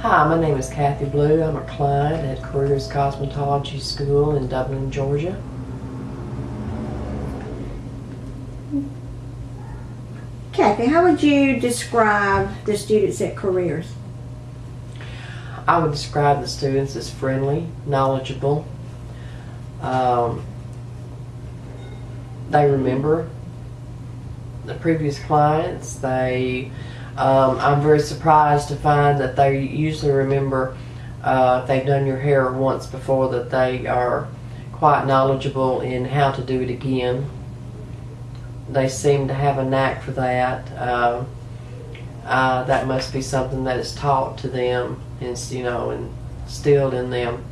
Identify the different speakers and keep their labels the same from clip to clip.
Speaker 1: Hi, my name is Kathy Blue. I'm a client at Careers Cosmetology School in Dublin, Georgia.
Speaker 2: Kathy, how would you describe the students at Careers?
Speaker 1: I would describe the students as friendly, knowledgeable. They remember the previous clients. I'm very surprised to find that they usually remember if they've done your hair once before, that they are quite knowledgeable in how to do it again. They seem to have a knack for that. That must be something that is taught to them and instilled in them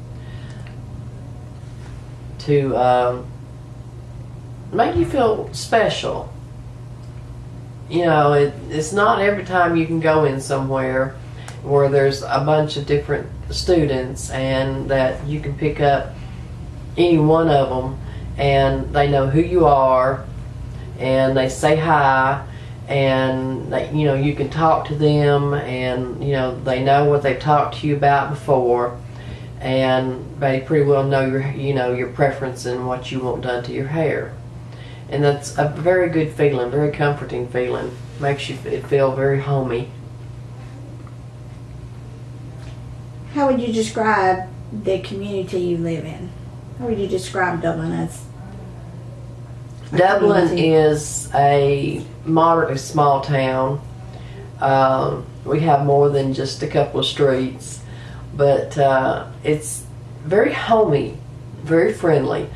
Speaker 1: to make you feel special. It's not every time you can go in somewhere where there's a bunch of different students and that you can pick up any one of them and they know who you are and they say hi and you can talk to them and they know what they've talked to you about before and they pretty well know your preference and what you want done to your hair. And that's a very good feeling, very comforting feeling. Makes you feel very homey.
Speaker 2: How would you describe the community you live in? How would you describe Dublin as?
Speaker 1: Dublin is a moderately small town. We have more than just a couple of streets, but it's very homey, very friendly.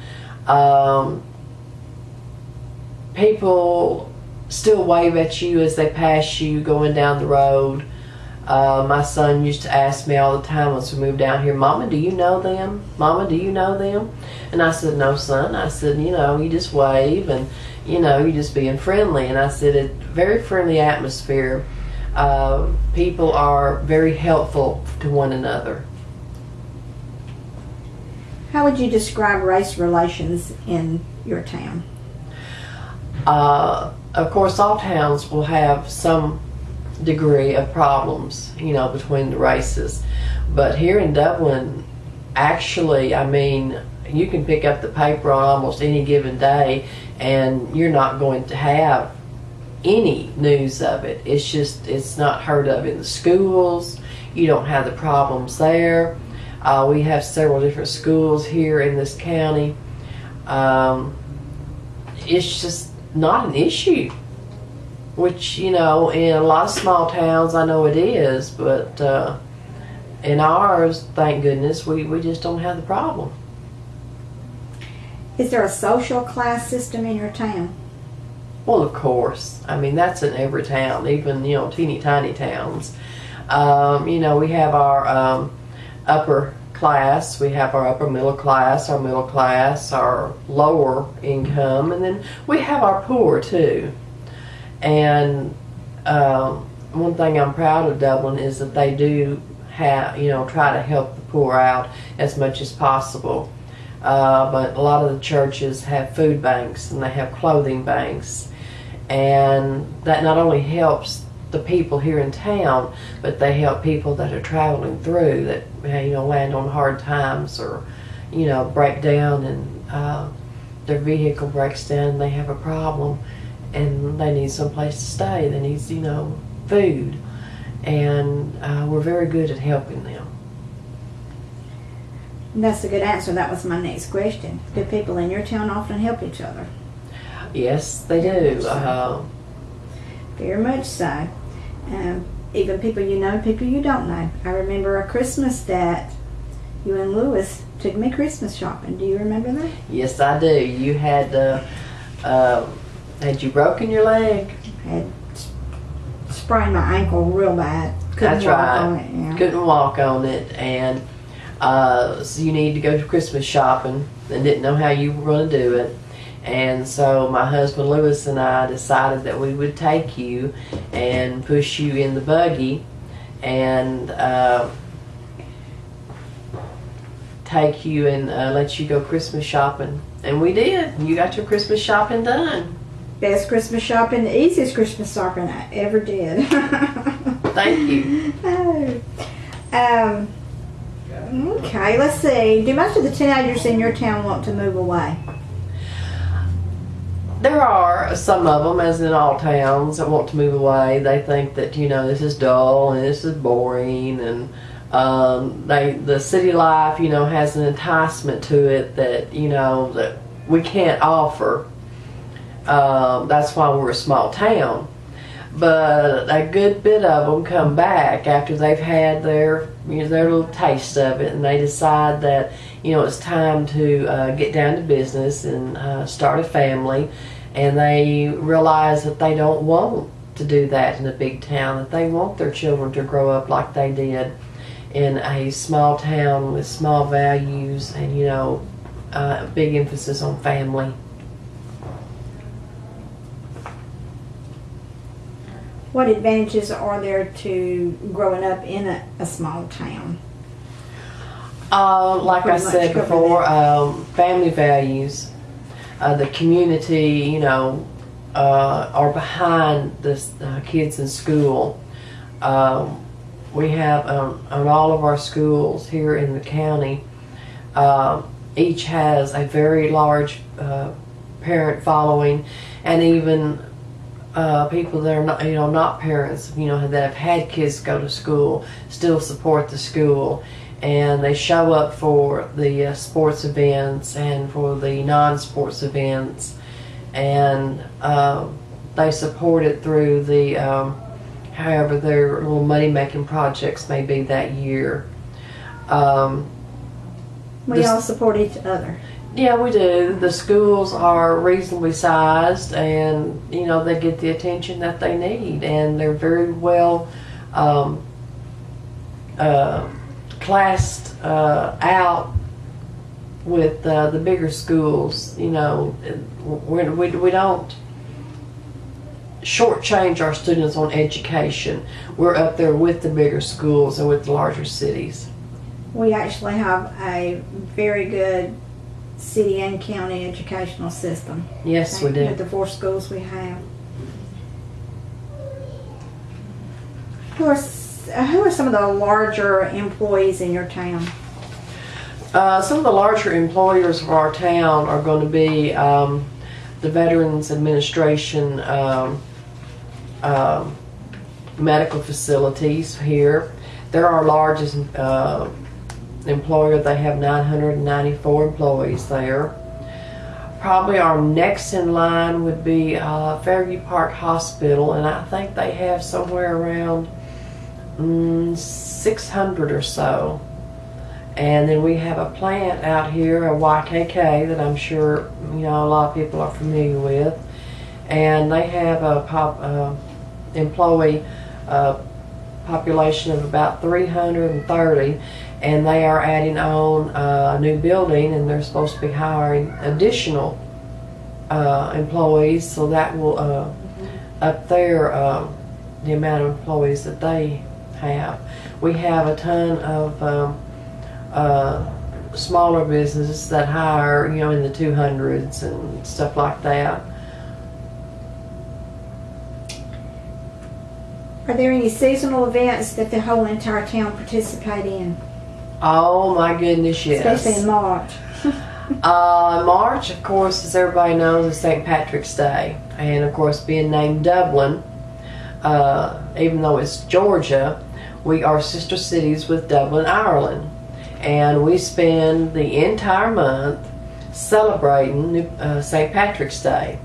Speaker 1: People still wave at you as they pass you going down the road. My son used to ask me all the time once we moved down here, "Mama, do you know them? Mama, do you know them?" And I said, "No, son." I said, you just wave and, you're just being friendly. And I said, it's a very friendly atmosphere. People are very helpful to one another.
Speaker 2: How would you describe race relations in your town?
Speaker 1: Of course, all towns will have some degree of problems, between the races. But here in Dublin, actually, you can pick up the paper on almost any given day and you're not going to have any news of it. It's not heard of in the schools. You don't have the problems there. We have several different schools here in this county. It's just not an issue, which in a lot of small towns I know it is, but in ours, thank goodness, we just don't have the problem.
Speaker 2: Is there a social class system in your town?
Speaker 1: Well, of course. That's in every town, even teeny tiny towns. We have our upper class, we have our upper middle class, our lower income, and then we have our poor too. And one thing I'm proud of Dublin is that they do have, try to help the poor out as much as possible. But a lot of the churches have food banks and they have clothing banks, and that not only helps the people here in town, but they help people that are traveling through that land on hard times or break down and their vehicle breaks down and they have a problem and they need someplace to stay. They need food, and we're very good at helping them.
Speaker 2: That's a good answer. That was my next question. Do people in your town often help each other?
Speaker 1: Yes, they do.
Speaker 2: Very much so. Even people you know, people you don't know. I remember a Christmas that you and Lewis took me Christmas shopping. Do you remember that?
Speaker 1: Yes, I do. You had you broken your leg?
Speaker 2: Had sprained my ankle real bad. Couldn't walk on it. Yeah.
Speaker 1: Couldn't walk on it, and so you needed to go to Christmas shopping and didn't know how you were going to do it. And so my husband Lewis and I decided that we would take you and push you in the buggy and take you and let you go Christmas shopping. And we did. You got your Christmas shopping done.
Speaker 2: Best Christmas shopping, the easiest Christmas shopping I ever did.
Speaker 1: Thank you.
Speaker 2: Um, okay, let's see. Do most of the teenagers in your town want to move away?
Speaker 1: There are some of them, as in all towns, that want to move away. They think that, you know, this is dull and this is boring, and the city life, you know, has an enticement to it that, you know, that we can't offer. That's why we're a small town. But a good bit of them come back after they've had their, you know, their little taste of it, and they decide that, you know, it's time to get down to business and start a family. And they realize that they don't want to do that in a big town, that they want their children to grow up like they did in a small town with small values and, you know, big emphasis on family.
Speaker 2: What advantages are there to growing up in a small town?
Speaker 1: Like I
Speaker 2: Pretty much
Speaker 1: said
Speaker 2: covered
Speaker 1: before, family values. The community, you know, are behind the kids in school. We have on all of our schools here in the county, each has a very large parent following, and even people that are not, you know, not parents, you know, that have had kids go to school, still support the school. And they show up for the sports events and for the non-sports events, and they support it through the however their little money-making projects may be that year.
Speaker 2: We all support each other.
Speaker 1: Yeah, we do. The schools are reasonably sized, and, you know, they get the attention that they need, and they're very well classed out with the bigger schools. You know, we don't shortchange our students on education. We're up there with the bigger schools and with the larger cities.
Speaker 2: We actually have a very good city and county educational system.
Speaker 1: Yes, we do.
Speaker 2: With the 4 schools we have. Who are some of the larger employees in your town?
Speaker 1: Some of the larger employers of our town are going to be the Veterans Administration medical facilities here. They're our largest employer. They have 994 employees there. Probably our next in line would be Fairview Park Hospital, and I think they have somewhere around 600 or so. And then we have a plant out here, a YKK, that I'm sure, you know, a lot of people are familiar with, and they have a employee population of about 330, and they are adding on a new building, and they're supposed to be hiring additional employees, so that will up their the amount of employees that they have. We have a ton of smaller businesses that hire, you know, in the 200s and stuff like that.
Speaker 2: Are there any seasonal events that the whole entire town participate in?
Speaker 1: Oh my goodness, yes.
Speaker 2: Especially in March.
Speaker 1: March, of course, as everybody knows, is St. Patrick's Day. And of course, being named Dublin, even though it's Georgia, we are sister cities with Dublin, Ireland. And we spend the entire month celebrating St. Patrick's Day.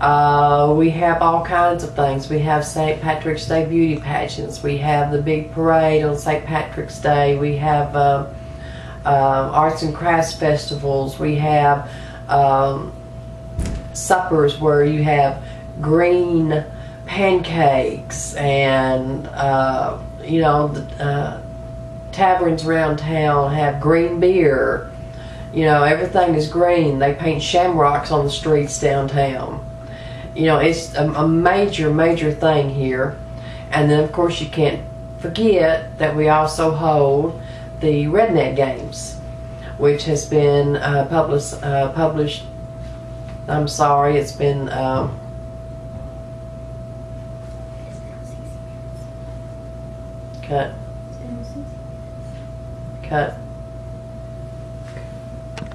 Speaker 1: We have all kinds of things. We have St. Patrick's Day beauty pageants. We have the big parade on St. Patrick's Day. We have arts and crafts festivals. We have suppers where you have green pancakes, and you know, the taverns around town have green beer. You know, everything is green. They paint shamrocks on the streets downtown. You know, it's a major thing here. And then, of course, you can't forget that we also hold the Redneck Games, which has been published. I'm sorry, it's been cut. cut